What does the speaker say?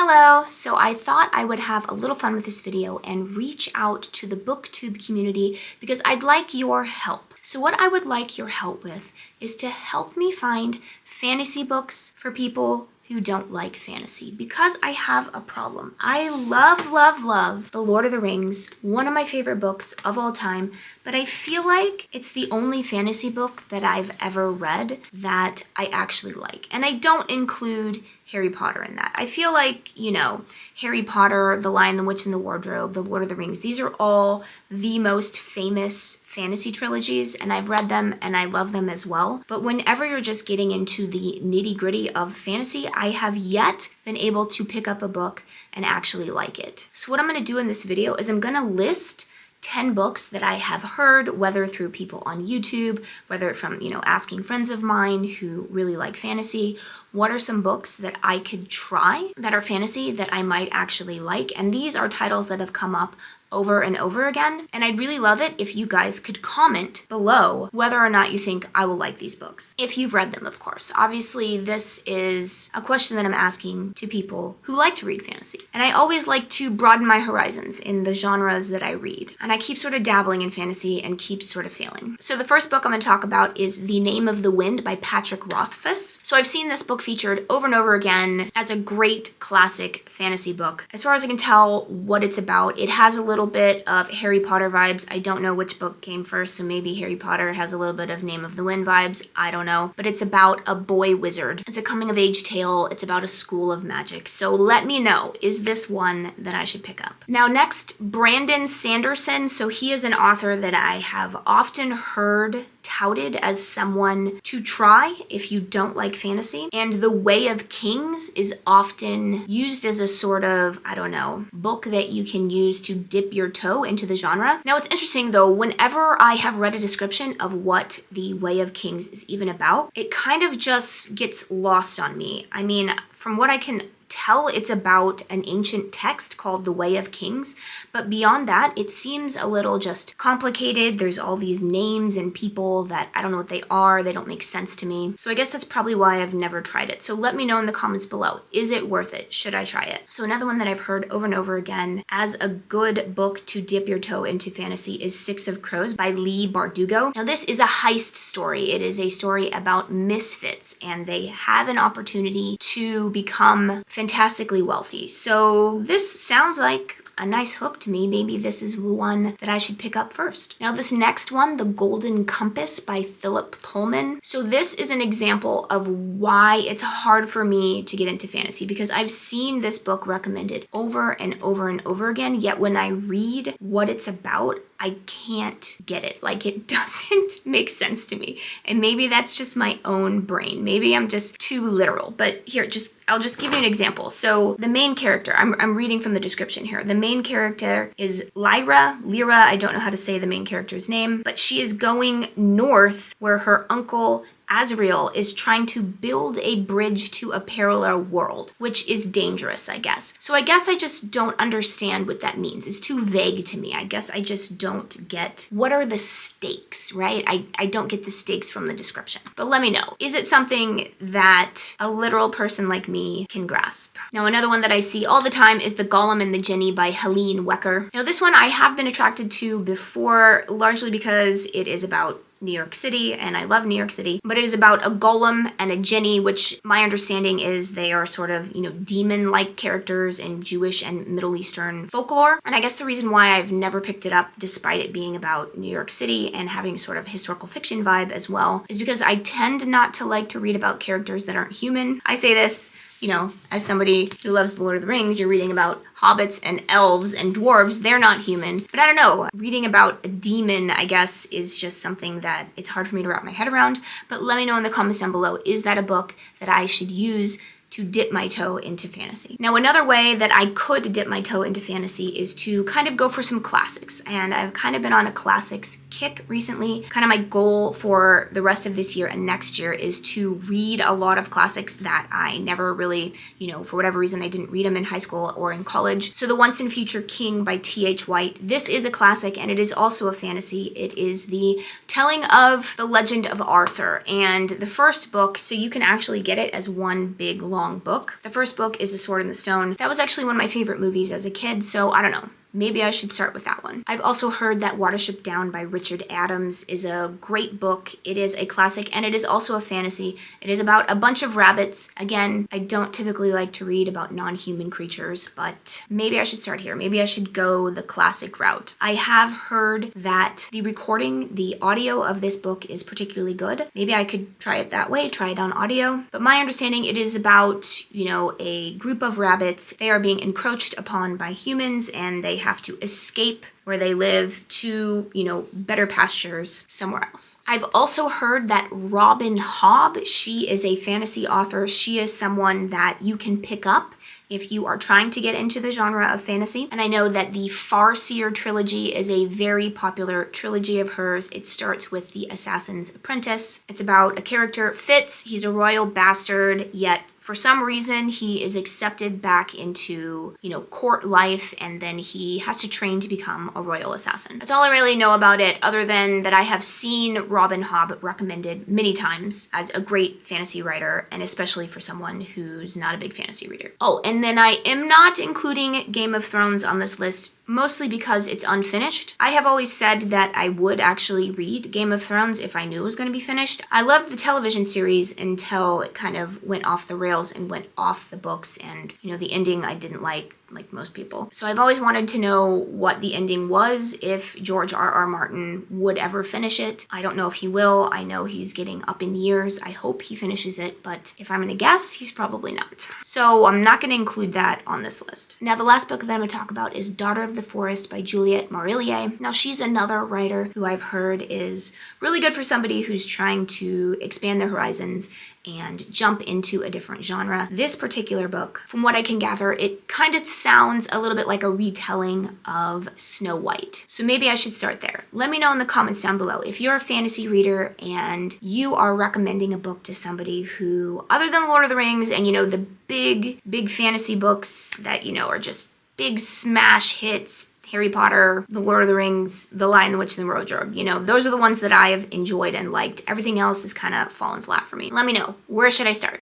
Hello! So I thought I would have a little fun with this video and reach out to the booktube community because I'd like your help. So what I would like your help with is to help me find fantasy books for people who don't like fantasy, because I have a problem. I love The Lord of the Rings, one of my favorite books of all time, but I feel like it's the only fantasy book that I've ever read that I actually like. And I don't include Harry Potter in that. I feel like, you know, Harry Potter, The Lion, the Witch, and the Wardrobe, The Lord of the Rings, these are all the most famous fantasy trilogies, and I've read them and I love them as well. But whenever you're just getting into the nitty-gritty of fantasy, I have yet been able to pick up a book and actually like it. So what I'm going to do in this video is I'm going to list 10 books that I have heard, whether through people on YouTube, whether from, asking friends of mine who really like fantasy. What are some books that I could try that are fantasy that I might actually like? And these are titles that have come up over and over again. And I'd really love it if you guys could comment below whether or not you think I will like these books. If you've read them, of course. Obviously, this is a question that I'm asking to people who like to read fantasy. And I always like to broaden my horizons in the genres that I read. And I keep sort of dabbling in fantasy and keep sort of failing. So the first book I'm going to talk about is The Name of the Wind by Patrick Rothfuss. So I've seen this book featured over and over again as a great classic fantasy book. As far as I can tell what it's about, it has a little bit of Harry Potter vibes. I don't know which book came first, so maybe Harry Potter has a little bit of Name of the Wind vibes. I don't know. But it's about a boy wizard. It's a coming of age tale. It's about a school of magic. So let me know, is this one that I should pick up? Now next, Brandon Sanderson. So he is an author that I have often heard touted as someone to try if you don't like fantasy. And The Way of Kings is often used as a sort of, book that you can use to dip your toe into the genre. Now it's interesting though, whenever I have read a description of what The Way of Kings is even about, it kind of just gets lost on me. I mean, from what I can tell, it's about an ancient text called The Way of Kings, but beyond that, it seems a little just complicated. There's all these names and people that I don't know what they are. They don't make sense to me. So I guess that's probably why I've never tried it. So let me know in the comments below. Is it worth it? Should I try it? So another one that I've heard over and over again as a good book to dip your toe into fantasy is Six of Crows by Leigh Bardugo. Now this is a heist story. It is a story about misfits, and they have an opportunity to become fantastically wealthy. So this sounds like a nice hook to me. Maybe this is the one that I should pick up first. Now this next one, The Golden Compass by Philip Pullman. So this is an example of why it's hard for me to get into fantasy, because I've seen this book recommended over and over and over again, yet when I read what it's about, I can't get it. Like, it doesn't make sense to me. And maybe that's just my own brain. Maybe I'm just too literal. But here, I'll just give you an example. So the main character, I'm reading from the description here. The main character is Lyra, I don't know how to say the main character's name, but she is going north where her uncle Azrael is trying to build a bridge to a parallel world, which is dangerous, I guess. So I guess I just don't understand what that means. It's too vague to me. I guess I just don't get what are the stakes, right? I don't get the stakes from the description. But let me know. Is it something that a literal person like me can grasp? Now another one that I see all the time is The Golem and the Genie by Helene Wecker. Now this one I have been attracted to before, largely because it is about New York City, and I love New York City, but it is about a golem and a genie, which my understanding is they are sort of, demon-like characters in Jewish and Middle Eastern folklore. And I guess the reason why I've never picked it up, despite it being about New York City and having sort of historical fiction vibe as well, is because I tend not to like to read about characters that aren't human. I say this, as somebody who loves The Lord of the Rings, you're reading about hobbits and elves and dwarves. They're not human. But I don't know. Reading about a demon, I guess, is just something that it's hard for me to wrap my head around. But let me know in the comments down below. Is that a book that I should use to dip my toe into fantasy? Now, another way that I could dip my toe into fantasy is to kind of go for some classics. And I've kind of been on a classics kick recently. Kind of my goal for the rest of this year and next year is to read a lot of classics that I never really, for whatever reason, I didn't read them in high school or in college. So The Once and Future King by T.H. White. This is a classic, and it is also a fantasy. It is the telling of the legend of Arthur. And the first book, so you can actually get it as one big long long book. The first book is A Sword in the Stone. That was actually one of my favorite movies as a kid, so I don't know. Maybe I should start with that one. I've also heard that Watership Down by Richard Adams is a great book. It is a classic and it is also a fantasy. It is about a bunch of rabbits. Again, I don't typically like to read about non-human creatures, but maybe I should start here. Maybe I should go the classic route. I have heard that the audio of this book is particularly good. Maybe I could try it that way, try it on audio. But my understanding, it is about, a group of rabbits. They are being encroached upon by humans and they have to escape where they live to, better pastures somewhere else. I've also heard that Robin Hobb, she is a fantasy author. She is someone that you can pick up if you are trying to get into the genre of fantasy. And I know that the Farseer trilogy is a very popular trilogy of hers. It starts with The Assassin's Apprentice. It's about a character, Fitz. He's a royal bastard, yet for some reason, he is accepted back into, court life, and then he has to train to become a royal assassin. That's all I really know about it, other than that I have seen Robin Hobb recommended many times as a great fantasy writer, and especially for someone who's not a big fantasy reader. Oh, and then I am not including Game of Thrones on this list, mostly because it's unfinished. I have always said that I would actually read Game of Thrones if I knew it was going to be finished. I loved the television series until it kind of went off the rails and went off the books, and the ending I didn't like most people. So I've always wanted to know what the ending was, if George R.R. Martin would ever finish it. I don't know if he will. I know he's getting up in years. I hope he finishes it, but if I'm gonna guess, he's probably not. So I'm not gonna include that on this list. Now the last book that I'm gonna talk about is Daughter of the Forest by Juliette Marillier. Now she's another writer who I've heard is really good for somebody who's trying to expand their horizons and jump into a different genre. This particular book, from what I can gather, it kind of sounds a little bit like a retelling of Snow White. So maybe I should start there. Let me know in the comments down below if you're a fantasy reader and you are recommending a book to somebody who, other than Lord of the Rings and the big fantasy books that are just big smash hits, Harry Potter, The Lord of the Rings, The Lion, the Witch, and the Wardrobe. Those are the ones that I have enjoyed and liked. Everything else has kind of fallen flat for me. Let me know. Where should I start?